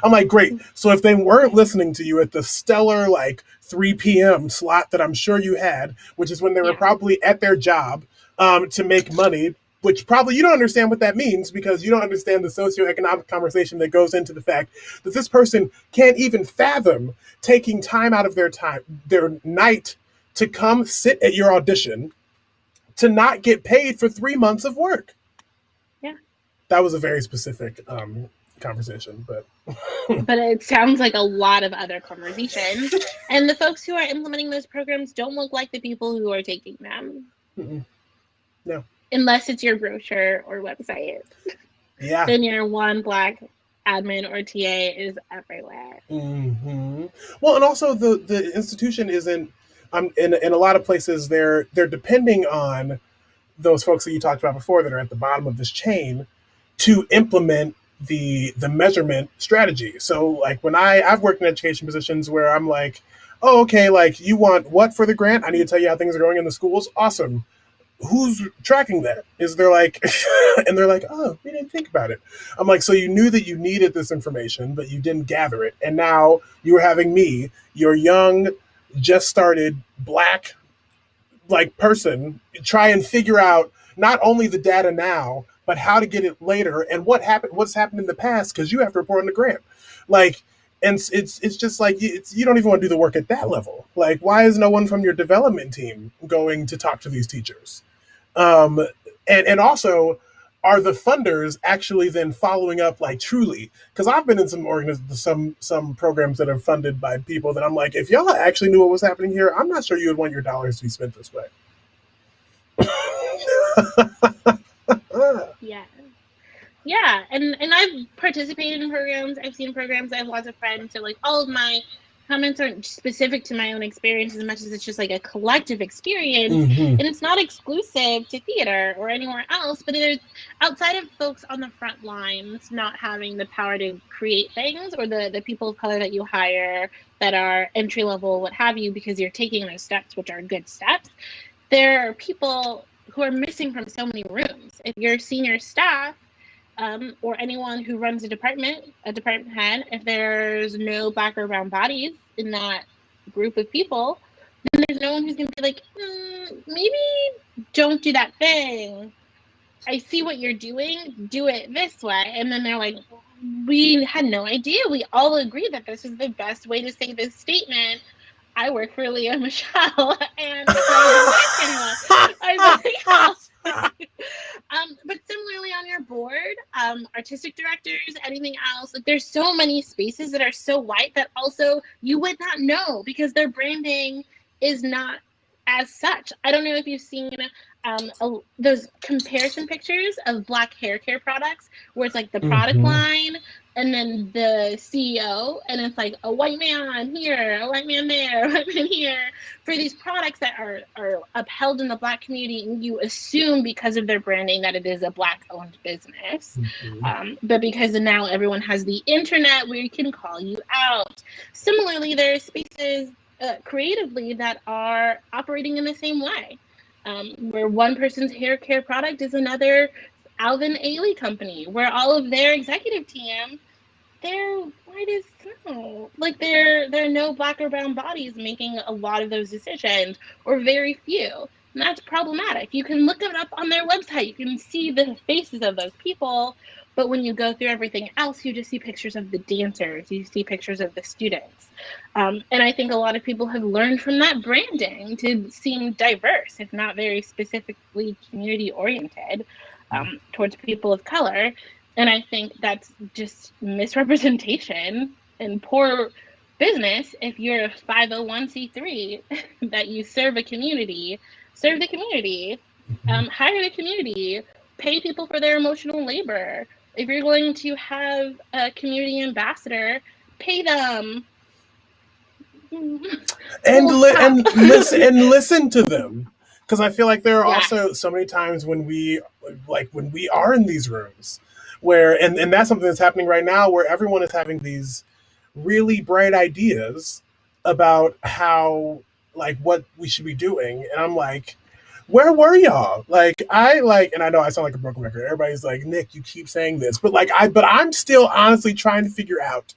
Speaker 1: I'm like, great. So if they weren't listening to you at the stellar like 3 p.m. slot that I'm sure you had, which is when they were probably at their job to make money, which probably you don't understand what that means because you don't understand the socioeconomic conversation that goes into the fact that this person can't even fathom taking time out of their night to come sit at your audition to not get paid for 3 months of work.
Speaker 2: Yeah.
Speaker 1: That was a very specific conversation, but
Speaker 2: it sounds like a lot of other conversations. And the folks who are implementing those programs don't look like the people who are taking them.
Speaker 1: Mm-mm. No.
Speaker 2: Unless it's your brochure or website.
Speaker 1: Yeah.
Speaker 2: Then your one Black admin or TA is everywhere.
Speaker 1: Mm-hmm. Well, and also the institution isn't. In a lot of places they're depending on those folks that you talked about before that are at the bottom of this chain to implement the measurement strategy. So like when I've worked in education positions where I'm like, oh, okay, like you want what for the grant? I need to tell you how things are going in the schools. Awesome. Who's tracking that? Is there like, and they're like, oh, we didn't think about it. I'm like, so you knew that you needed this information, but you didn't gather it. And now you were having me, your young, just started Black like person, try and figure out not only the data now, but how to get it later and what's happened in the past, because you have to report on the grant. Like, and it's just like you don't even want to do the work at that level. Like, why is no one from your development team going to talk to these teachers? And also, are the funders actually then following up like truly? Because I've been in some programs that are funded by people that I'm like, if y'all actually knew what was happening here, I'm not sure you would want your dollars to be spent this way.
Speaker 2: Yeah, and I've participated in programs. I've seen programs. I have lots of friends. So like all of my comments aren't specific to my own experience as much as it's just like a collective experience.
Speaker 1: Mm-hmm.
Speaker 2: And it's not exclusive to theater or anywhere else, but there's outside of folks on the front lines not having the power to create things, or the people of color that you hire that are entry level, what have you, because you're taking those steps, which are good steps. There are people who are missing from so many rooms. If you're senior staff, or anyone who runs a department head, if there's no Black or brown bodies in that group of people, then there's no one who's going to be like, maybe don't do that thing. I see what you're doing. Do it this way. And then they're like, we had no idea. We all agree that this is the best way to say this statement. I work for Leah Michelle, and I but similarly on your board, artistic directors, anything else, like there's so many spaces that are so white that also you would not know because their branding is not as such. I don't know if you've seen those comparison pictures of Black hair care products where it's like the product line and then the CEO, and it's like a white man here, a white man there, a white man here, for these products that are upheld in the Black community, and you assume because of their branding that it is a Black-owned business. But because now everyone has the internet where you can call you out. Similarly, there are spaces creatively that are operating in the same way. Where one person's hair care product is another Alvin Ailey company, where all of their executive team, they're white as snow. Like there are no black or brown bodies making a lot of those decisions, or very few. And that's problematic. You can look it up on their website. You can see the faces of those people, but when you go through everything else, you just see pictures of the dancers. You see pictures of the students. And I think a lot of people have learned from that branding to seem diverse, if not very specifically community oriented, towards people of color. And I think that's just misrepresentation and poor business. If you're a 501c3 that you serve a community, serve the community, hire the community, pay people for their emotional labor. If you're going to have a community ambassador, pay them. Full stop.
Speaker 1: And listen to them, because I feel like there are
Speaker 2: Yes.
Speaker 1: also so many times when we are in these rooms where and that's something that's happening right now, where everyone is having these really bright ideas about how, like, what we should be doing, and I'm like, where were y'all? And I know I sound like a broken record. Everybody's like, Nick, you keep saying this, but I'm still honestly trying to figure out,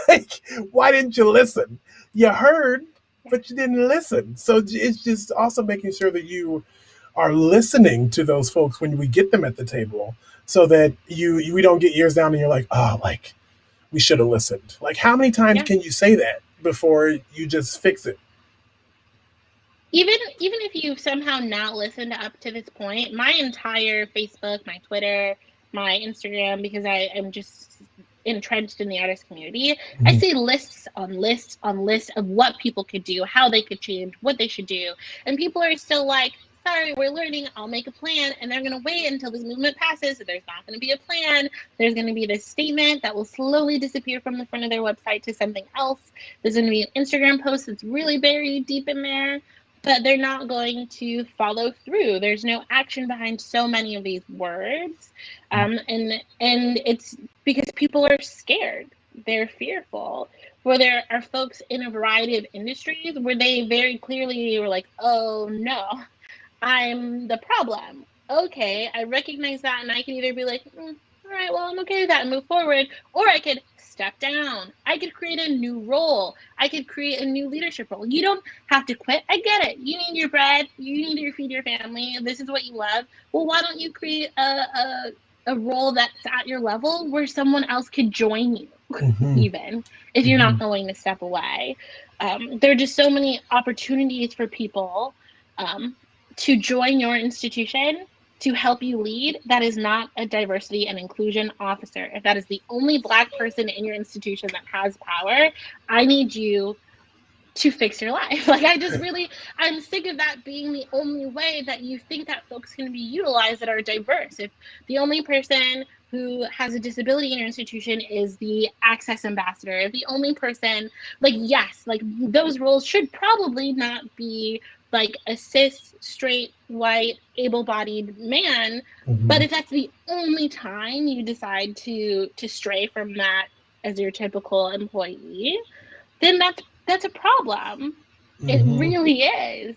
Speaker 1: like, why didn't you listen? You heard, but you didn't listen. So it's just also making sure that you are listening to those folks when we get them at the table, so that we don't get ears down and you're like, oh, like, we should have listened. Like, how many times
Speaker 2: Yeah.
Speaker 1: can you say that before you just fix it?
Speaker 2: Even if you've somehow not listened up to this point, my entire Facebook, my Twitter, my Instagram, because I am just entrenched in the artist community, I
Speaker 1: Mhm.
Speaker 2: see lists on lists on lists of what people could do, how they could change, what they should do. And people are still like, sorry, we're learning, I'll make a plan. And they're going to wait until this movement passes. So there's not going to be a plan. There's going to be this statement that will slowly disappear from the front of their website to something else. There's going to be an Instagram post that's really buried deep in there, but they're not going to follow through. There's no action behind so many of these words, and it's because people are scared. They're fearful. Where there are folks in a variety of industries where they very clearly were like, "Oh no, I'm the problem." Okay, I recognize that, and I can either be like, all right, well, I'm okay with that and move forward, or I could step down. I could create a new role. I could create a new leadership role. You don't have to quit. I get it. You need your bread. You need to feed your family. This is what you love. Well, why don't you create a role that's at your level where someone else could join you,
Speaker 1: Mm-hmm.
Speaker 2: even if you're
Speaker 1: Mm-hmm.
Speaker 2: not willing to step away? There are just so many opportunities for people um, to join your institution to help you lead that is not a diversity and inclusion officer. If that is the only Black person in your institution that has power, I need you to fix your life. Like, I'm sick of that being the only way that you think that folks can be utilized that are diverse. If the only person who has a disability in your institution is the access ambassador, if the only person, like, yes, like, those roles should probably not be like a cis, straight, white, able-bodied man.
Speaker 1: Mm-hmm.
Speaker 2: But if that's the only time you decide to stray from that as your typical employee, then that's a problem. It
Speaker 1: Mm-hmm.
Speaker 2: really is.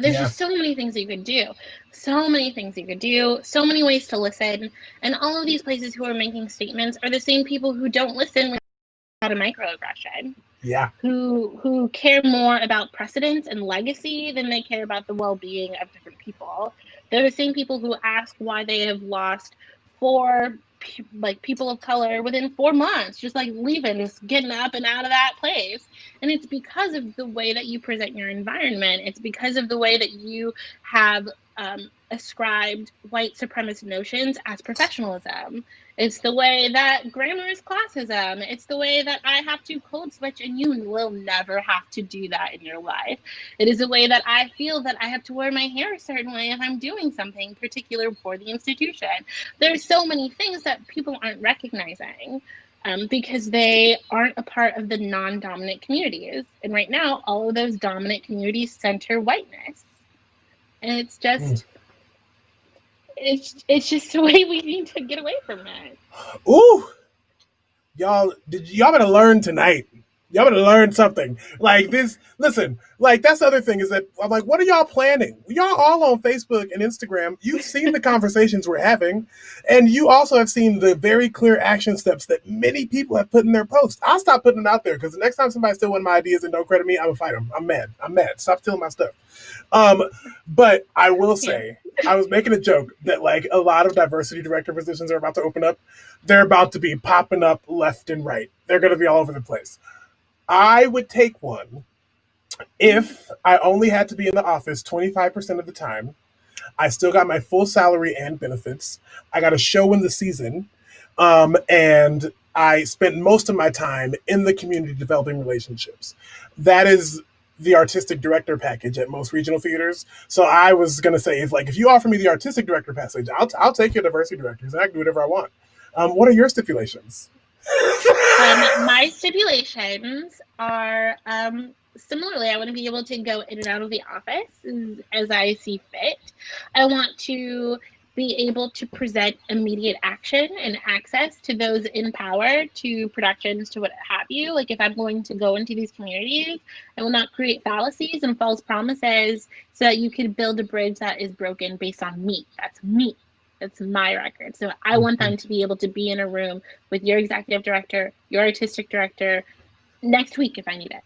Speaker 2: There's
Speaker 1: Yeah.
Speaker 2: just so many things you could do. So many things you could do. So many ways to listen. And all of these places who are making statements are the same people who don't listen without a microaggression,
Speaker 1: Yeah.
Speaker 2: who care more about precedence and legacy than they care about the well-being of different people. They're the same people who ask why they have lost four like people of color within 4 months, just like leaving, just getting up and out of that place. And it's because of the way that you present your environment. It's because of the way that you have ascribed white supremacist notions as professionalism. It's the way that grammar is classism. It's the way that I have to code switch and you will never have to do that in your life. It is the way that I feel that I have to wear my hair a certain way if I'm doing something particular for the institution. There's so many things that people aren't recognizing. Because they aren't a part of the non-dominant communities. And right now, all of those dominant communities center whiteness. And
Speaker 1: Mm.
Speaker 2: it's just the way we need to get away from that.
Speaker 1: Ooh, y'all better learn tonight. Y'all better learn something. Like this, listen, like that's the other thing is that I'm like, what are y'all planning? Y'all all on Facebook and Instagram. You've seen the conversations we're having, and you also have seen the very clear action steps that many people have put in their posts. I'll stop putting them out there because the next time somebody steals one of my ideas and don't credit me, I'm gonna fight them. I'm mad. I'm mad. Stop stealing my stuff. Um, but I will
Speaker 2: Yeah.
Speaker 1: say, I was making a joke that like a lot of diversity director positions are about to open up. They're about to be popping up left and right. They're going to be all over the place. I would take one if I only had to be in the office 25% of the time. I still got my full salary and benefits. I got a show in the season. And I spent most of my time in the community developing relationships. That is the artistic director package at most regional theaters. So I was going to say, if you offer me the artistic director package, I'll take your diversity directors and I can do whatever I want. What are your stipulations?
Speaker 2: My stipulations are similarly, I want to be able to go in and out of the office as I see fit. I want to be able to present immediate action and access to those in power, to productions, to what have you. Like if I'm going to go into these communities, I will not create fallacies and false promises so that you can build a bridge that is broken based on me. That's me. That's my record. So I want them to be able to be in a room with your executive director, your artistic director next week if I need it.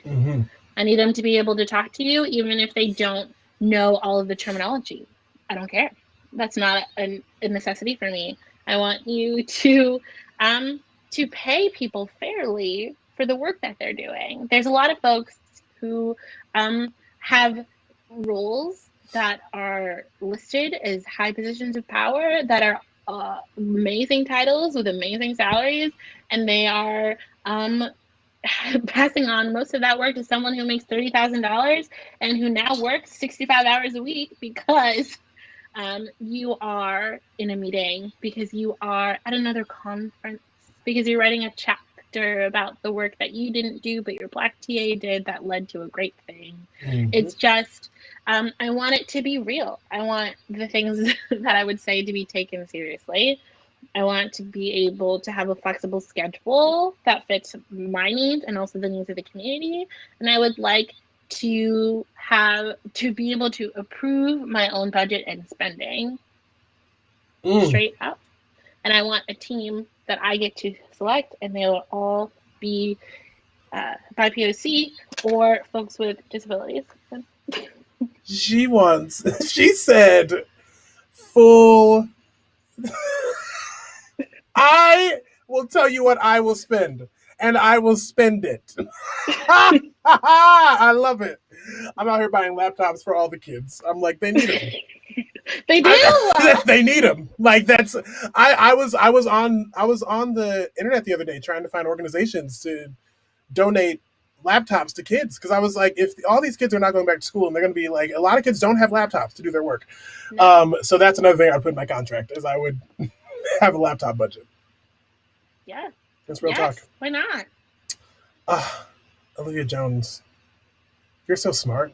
Speaker 1: Mm-hmm.
Speaker 2: I need them to be able to talk to you even if they don't know all of the terminology. I don't care. That's not a necessity for me. I want you to pay people fairly for the work that they're doing. There's a lot of folks who have roles that are listed as high positions of power that are amazing titles with amazing salaries, and they are passing on most of that work to someone who makes $30,000 and who now works 65 hours a week because you are in a meeting, because you are at another conference, because you're writing a chapter about the work that you didn't do but your Black TA did that led to a great thing.
Speaker 1: Mm-hmm.
Speaker 2: It's just, I want it to be real. I want the things that I would say to be taken seriously. I want to be able to have a flexible schedule that fits my needs and also the needs of the community. And I would like to be able to approve my own budget and spending
Speaker 1: Mm.
Speaker 2: straight up. And I want a team that I get to select, and they will all be by POC or folks with disabilities.
Speaker 1: She said full. I will tell you what I will spend, and I will spend it. I love it. I'm out here buying laptops for all the kids. I'm like, they need them.
Speaker 2: They do.
Speaker 1: They need them. Like that's. I was on the internet the other day trying to find organizations to donate laptops to kids because I was like, if all these kids are not going back to school and they're going to be like, a lot of kids don't have laptops to do their work.
Speaker 2: No.
Speaker 1: So that's another thing I put in my contract is I would have a laptop budget.
Speaker 2: Yeah.
Speaker 1: That's real
Speaker 2: Yes.
Speaker 1: talk.
Speaker 2: Why not?
Speaker 1: Olivia Jones, you're so smart.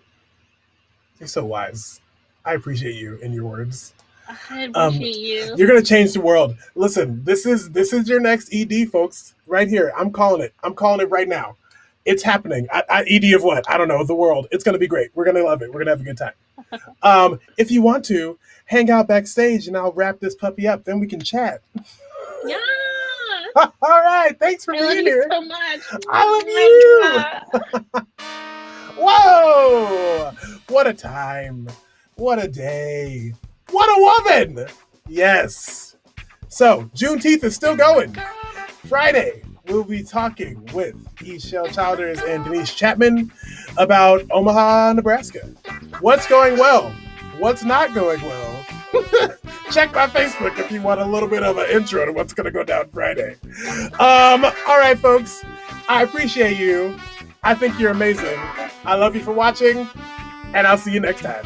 Speaker 1: You're so wise. I appreciate you and your words.
Speaker 2: I appreciate you.
Speaker 1: You're gonna change the world. Listen, this is your next ED, folks. Right here. I'm calling it. I'm calling it right now. It's happening. ED of what? I don't know. The world. It's gonna be great. We're gonna love it. We're gonna have a good time. If you want to, hang out backstage and I'll wrap this puppy up. Then we can chat.
Speaker 2: Yeah.
Speaker 1: All right. Thanks for being here.
Speaker 2: I love you so much.
Speaker 1: I love you. Whoa! What a time. What a day. What a woman. Yes. So, Juneteenth is still going. Friday, we'll be talking with Eshel Childers and Denise Chapman about Omaha, Nebraska. What's going well? What's not going well? Check my Facebook if you want a little bit of an intro to what's going to go down Friday. All right, folks. I appreciate you. I think you're amazing. I love you for watching, and I'll see you next time.